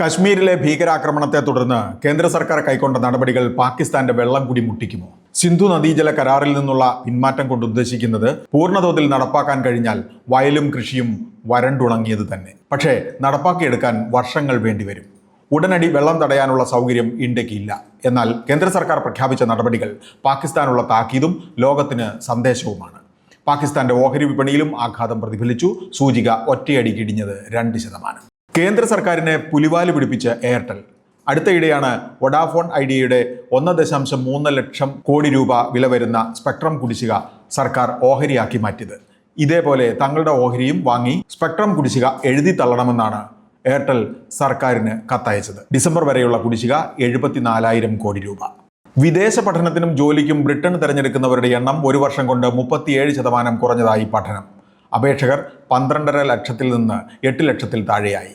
കശ്മീരിലെ ഭീകരാക്രമണത്തെ തുടർന്ന് കേന്ദ്ര സർക്കാർ കൈക്കൊണ്ട നടപടികൾ പാകിസ്ഥാന്റെ വെള്ളം കൂടി മുട്ടിക്കുമോ? സിന്ധു നദീജല കരാറിൽ നിന്നുള്ള പിന്മാറ്റം കൊണ്ട് ഉദ്ദേശിക്കുന്നത് പൂർണ്ണതോതിൽ നടപ്പാക്കാൻ കഴിഞ്ഞാൽ വയലും കൃഷിയും വരണ്ടുണങ്ങിയത് തന്നെ. പക്ഷേ നടപ്പാക്കിയെടുക്കാൻ വർഷങ്ങൾ വേണ്ടിവരും. ഉടനടി വെള്ളം തടയാനുള്ള സൗകര്യം ഇന്ത്യക്ക് ഇല്ല. എന്നാൽ കേന്ദ്ര സർക്കാർ പ്രഖ്യാപിച്ച നടപടികൾ പാകിസ്ഥാനുള്ള താക്കീതും ലോകത്തിന് സന്ദേശവുമാണ്. പാകിസ്ഥാന്റെ ഓഹരി വിപണിയിലും ആഘാതം പ്രതിഫലിച്ചു. സൂചിക ഒറ്റയടിക്ക് ഇടിഞ്ഞത് 2%. കേന്ദ്ര സർക്കാരിനെ പുലിവാല് പിടിപ്പിച്ച എയർടെൽ. അടുത്തയിടെയാണ് വൊഡാഫോൺ ഐഡിയയുടെ 1.3 ലക്ഷം കോടി രൂപ വില വരുന്ന സ്പെക്ട്രം കുടിശ്ശിക സർക്കാർ ഓഹരിയാക്കി മാറ്റിയത്. ഇതേപോലെ തങ്ങളുടെ ഓഹരിയും വാങ്ങി സ്പെക്ട്രം കുടിശ്ശിക എഴുതി തള്ളണമെന്നാണ് എയർടെൽ സർക്കാരിന് കത്തയച്ചത്. ഡിസംബർ വരെയുള്ള കുടിശ്ശിക 74,000 കോടി രൂപ. വിദേശ പഠനത്തിനും ജോലിക്കും ബ്രിട്ടൻ തിരഞ്ഞെടുക്കുന്നവരുടെ എണ്ണം ഒരു വർഷം കൊണ്ട് 37% കുറഞ്ഞതായി പഠനം. അപേക്ഷകർ 12.5 ലക്ഷത്തിൽ നിന്ന് 8 ലക്ഷത്തിൽ താഴെയായി.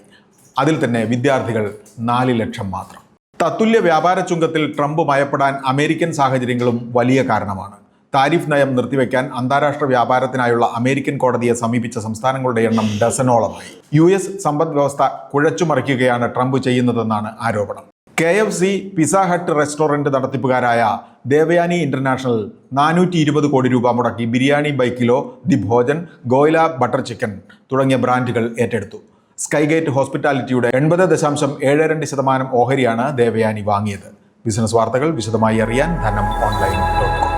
അതിൽ തന്നെ വിദ്യാർത്ഥികൾ 4 ലക്ഷം മാത്രം. തത്തുല്യ വ്യാപാര ചുങ്കത്തിൽ ട്രംപ് മയപ്പെടാൻ അമേരിക്കൻ സാഹചര്യങ്ങളും വലിയ കാരണമാണ്. താരിഫ് നയം നിർത്തിവെക്കാൻ അന്താരാഷ്ട്ര വ്യാപാരത്തിനായുള്ള അമേരിക്കൻ കോടതിയെ സമീപിച്ച സംസ്ഥാനങ്ങളുടെ എണ്ണം ഡസനോളമായി. US സമ്പദ് വ്യവസ്ഥ കുഴച്ചുമറിക്കുകയാണ് ട്രംപ് ചെയ്യുന്നതെന്നാണ് ആരോപണം. KFC, പിസ്സ ഹട്ട് റെസ്റ്റോറന്റ് നടത്തിപ്പുകാരായ ദേവയാനി ഇന്റർനാഷണൽ 420 കോടി രൂപ മുടക്കി Biryani By Kilo, The Bhojan, Goila Butter Chicken തുടങ്ങിയ ബ്രാൻഡുകൾ ഏറ്റെടുത്തു. സ്കൈഗേറ്റ് ഹോസ്പിറ്റാലിറ്റിയുടെ 80.72% ഓഹരിയാണ് ദേവയാനി വാങ്ങിയത്. ബിസിനസ് വാർത്തകൾ വിശദമായി അറിയാൻ ധനം ഓൺലൈൻ.com.